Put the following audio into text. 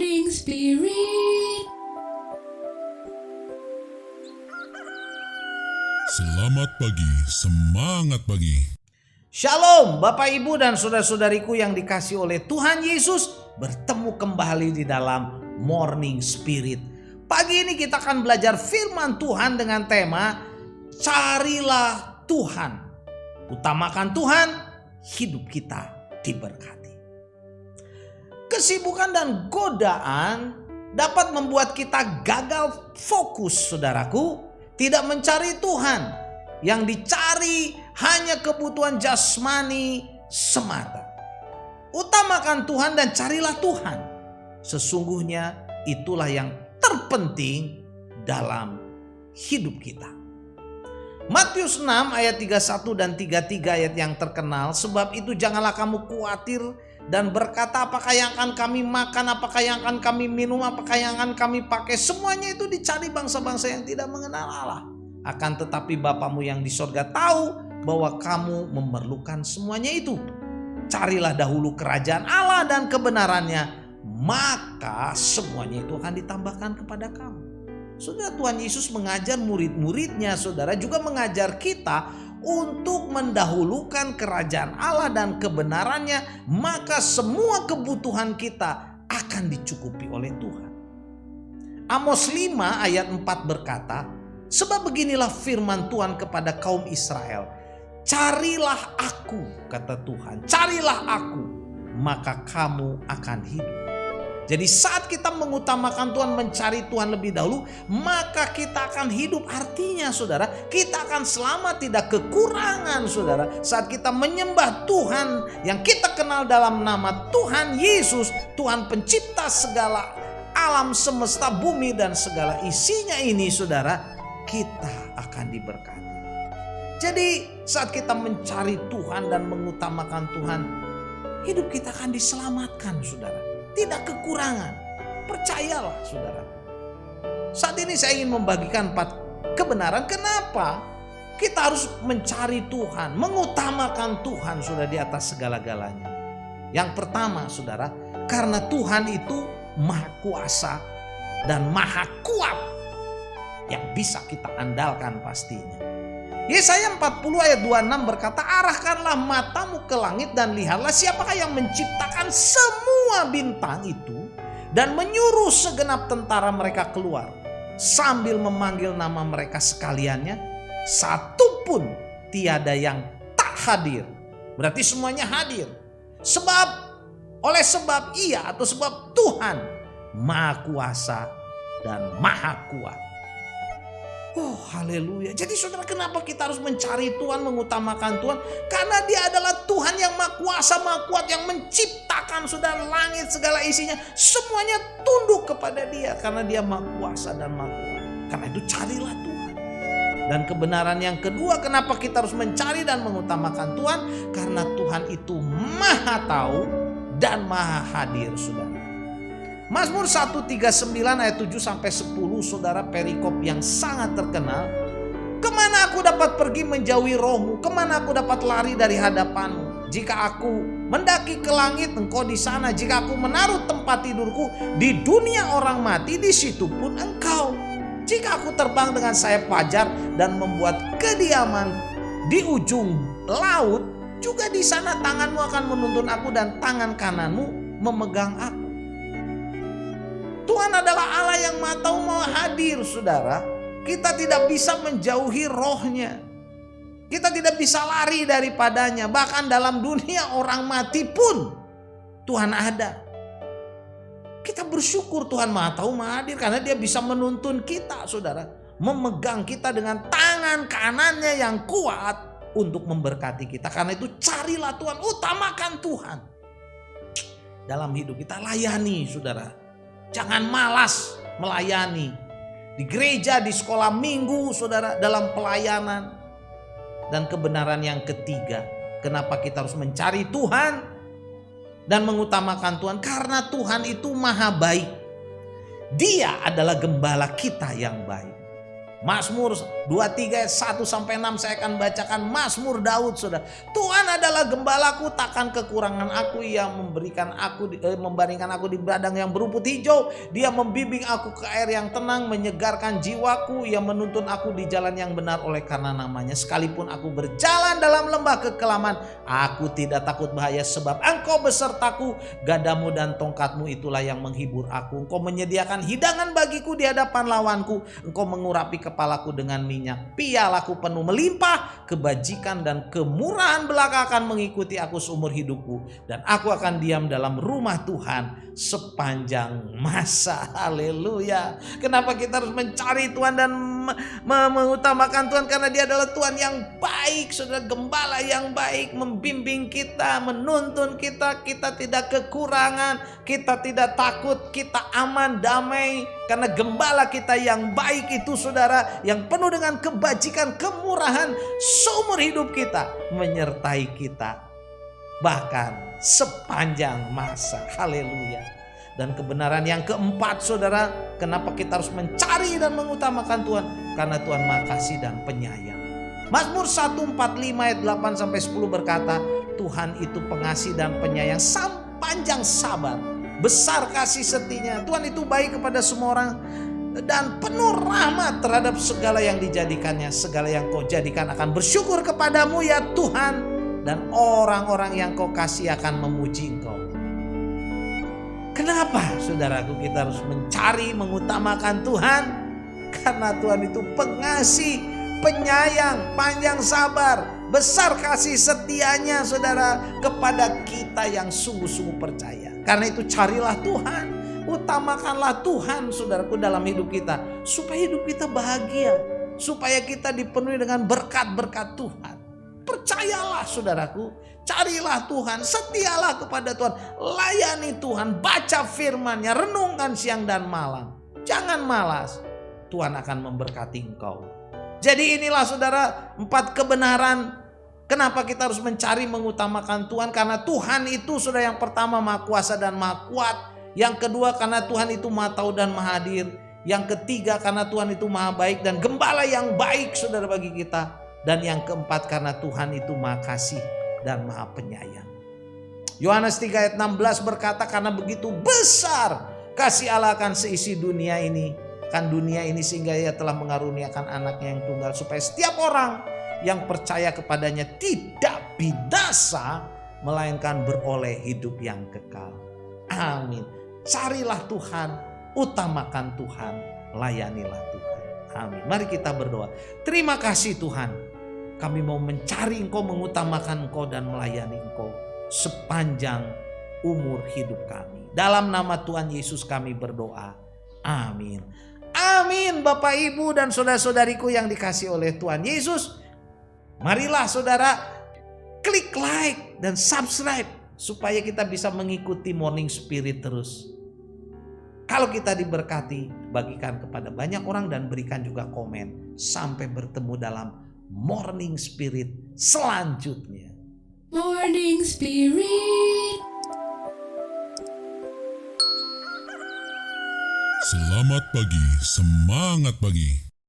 Morning Spirit. Selamat pagi, semangat pagi. Shalom Bapak Ibu dan saudara-saudariku yang dikasihi oleh Tuhan Yesus. Bertemu kembali di dalam Morning Spirit. Pagi ini kita akan belajar firman Tuhan dengan tema Carilah Tuhan. Utamakan Tuhan, hidup kita diberkati. Kesibukan dan godaan dapat membuat kita gagal fokus, saudaraku. Tidak mencari Tuhan. Yang dicari hanya kebutuhan jasmani semata. Utamakan Tuhan dan carilah Tuhan. Sesungguhnya itulah yang terpenting dalam hidup kita. Matius 6 ayat 31 dan 33 ayat yang terkenal. Sebab itu janganlah kamu khawatir dan berkata apakah yang akan kami makan, apakah yang akan kami minum, apakah yang akan kami pakai. Semuanya itu dicari bangsa-bangsa yang tidak mengenal Allah. Akan tetapi Bapamu yang di sorga tahu bahwa kamu memerlukan semuanya itu. Carilah dahulu kerajaan Allah dan kebenarannya, maka semuanya itu akan ditambahkan kepada kamu. Saudara, Tuhan Yesus mengajar murid-muridnya, saudara, juga mengajar kita untuk mendahulukan kerajaan Allah dan kebenarannya, maka semua kebutuhan kita akan dicukupi oleh Tuhan. Amos 5 ayat 4 berkata, sebab beginilah firman Tuhan kepada kaum Israel, carilah aku, kata Tuhan, carilah aku, maka kamu akan hidup. Jadi saat kita mengutamakan Tuhan, mencari Tuhan lebih dahulu, maka kita akan hidup. Artinya saudara, kita akan selamat, tidak kekurangan saudara. Saat kita menyembah Tuhan yang kita kenal dalam nama Tuhan Yesus, Tuhan pencipta segala alam semesta, bumi dan segala isinya ini saudara, kita akan diberkati. Jadi saat kita mencari Tuhan dan mengutamakan Tuhan, hidup kita akan diselamatkan saudara. Tidak kekurangan. Percayalah saudara. Saat ini saya ingin membagikan 4 kebenaran. Kenapa kita harus mencari Tuhan, mengutamakan Tuhan sudah di atas segala-galanya. Yang pertama saudara, karena Tuhan itu maha kuasa dan maha kuat, yang bisa kita andalkan pastinya. Yesaya 40 ayat 26 berkata, arahkanlah matamu ke langit dan lihatlah siapakah yang menciptakan semua bintang itu dan menyuruh segenap tentara mereka keluar sambil memanggil nama mereka sekaliannya, satu pun tiada yang tak hadir. Berarti semuanya hadir. Oleh sebab ia atau sebab Tuhan maha kuasa dan maha kuat. Oh haleluya. Jadi saudara, kenapa kita harus mencari Tuhan, mengutamakan Tuhan? Karena dia adalah Tuhan yang maha kuasa, maha kuat, yang menciptakan saudara langit segala isinya. Semuanya tunduk kepada dia karena dia maha kuasa dan maha kuat. Karena itu carilah Tuhan. Dan kebenaran yang kedua, kenapa kita harus mencari dan mengutamakan Tuhan? Karena Tuhan itu maha tahu dan maha hadir saudara. Mazmur 139 ayat 7-10 saudara, perikop yang sangat terkenal. Kemana aku dapat pergi menjauhi rohmu? Kemana aku dapat lari dari hadapanmu? Jika aku mendaki ke langit, engkau di sana. Jika aku menaruh tempat tidurku di dunia orang mati, di situ pun engkau. Jika aku terbang dengan sayap fajar dan membuat kediaman di ujung laut, juga di sana tanganmu akan menuntun aku dan tangan kananmu memegang aku. Tuhan adalah Allah yang maha tahu, maha hadir saudara. Kita tidak bisa menjauhi rohnya. Kita tidak bisa lari daripadanya. Bahkan dalam dunia orang mati pun Tuhan ada. Kita bersyukur Tuhan maha tahu, maha hadir, karena dia bisa menuntun kita saudara. Memegang kita dengan tangan kanannya yang kuat untuk memberkati kita. Karena itu carilah Tuhan, utamakan Tuhan. Dalam hidup kita layani saudara. Jangan malas melayani. Di gereja, di sekolah minggu saudara, dalam pelayanan. Dan kebenaran yang ketiga, kenapa kita harus mencari Tuhan dan mengutamakan Tuhan? Karena Tuhan itu maha baik. Dia adalah gembala kita yang baik. Mazmur 23 ayat 1 sampai 6 saya akan bacakan Mazmur Daud, Saudara. Tuhan adalah gembalaku, takkan kekurangan aku. Ia membaringkan aku di ladang yang berumput hijau. Dia membimbing aku ke air yang tenang, menyegarkan jiwaku. Ia menuntun aku di jalan yang benar oleh karena namanya. Sekalipun aku berjalan dalam lembah kekelaman, aku tidak takut bahaya, sebab Engkau besertaku. Gadamu dan tongkatmu itulah yang menghibur aku. Engkau menyediakan hidangan bagiku di hadapan lawanku. Engkau mengurapi kepalaku dengan minyak, pialaku penuh melimpah. Kebajikan dan kemurahan belaka akan mengikuti aku seumur hidupku, dan aku akan diam dalam rumah Tuhan sepanjang masa. Haleluya. Kenapa kita harus mencari Tuhan dan mengutamakan Tuhan? Karena Dia adalah Tuhan yang baik, Saudara. Gembala yang baik membimbing kita, menuntun kita. Kita tidak kekurangan, kita tidak takut, kita aman, damai. Karena gembala kita yang baik itu, Saudara, yang penuh dengan kebajikan, kemurahan seumur hidup kita, menyertai kita bahkan sepanjang masa. Haleluya. Dan kebenaran yang keempat, Saudara, kenapa kita harus mencari dan mengutamakan Tuhan? Karena Tuhan Maha Kasih dan Penyayang. Mazmur 145 ayat 8 sampai 10 berkata, Tuhan itu pengasih dan penyayang, panjang sabar, besar kasih setianya. Tuhan itu baik kepada semua orang dan penuh rahmat terhadap segala yang dijadikannya. Segala yang Kau jadikan akan bersyukur kepadamu ya Tuhan, dan orang-orang yang Kau kasih akan memuji Engkau. Kenapa, saudaraku, kita harus mencari, mengutamakan Tuhan? Karena Tuhan itu pengasih, penyayang, panjang sabar, besar kasih setianya, saudara, kepada kita yang sungguh-sungguh percaya. Karena itu carilah Tuhan, utamakanlah Tuhan, saudaraku, dalam hidup kita, supaya hidup kita bahagia, supaya kita dipenuhi dengan berkat-berkat Tuhan. Percayalah, saudaraku, carilah Tuhan, setialah kepada Tuhan, layani Tuhan, baca firman-Nya, renungkan siang dan malam. Jangan malas, Tuhan akan memberkati engkau. Jadi inilah, saudara, 4 kebenaran kenapa kita harus mencari, mengutamakan Tuhan. Karena Tuhan itu, saudara, yang pertama Maha Kuasa dan Maha Kuat. Yang kedua, karena Tuhan itu Maha Tahu dan Maha Hadir. Yang ketiga, karena Tuhan itu Maha Baik dan gembala yang baik, saudara, bagi kita. Dan yang keempat, karena Tuhan itu Maha Kasih dan Maha Penyayang. Yohanes 3 ayat 16 berkata, karena begitu besar kasih Allah akan seisi dunia ini, sehingga Ia telah mengaruniakan anaknya yang tunggal, supaya setiap orang yang percaya kepadanya tidak binasa, melainkan beroleh hidup yang kekal. Amin. Carilah Tuhan, utamakan Tuhan, layanilah Tuhan. Amin. Mari kita berdoa. Terima kasih Tuhan, kami mau mencari Engkau, mengutamakan Engkau, dan melayani Engkau sepanjang umur hidup kami. Dalam nama Tuhan Yesus kami berdoa. Amin. Amin. Bapak, Ibu, dan saudara-saudariku yang dikasihi oleh Tuhan Yesus, marilah saudara klik like dan subscribe supaya kita bisa mengikuti Morning Spirit terus. Kalau kita diberkati, bagikan kepada banyak orang dan berikan juga komen. Sampai bertemu dalam Morning Spirit selanjutnya. Morning Spirit. Selamat pagi, semangat pagi.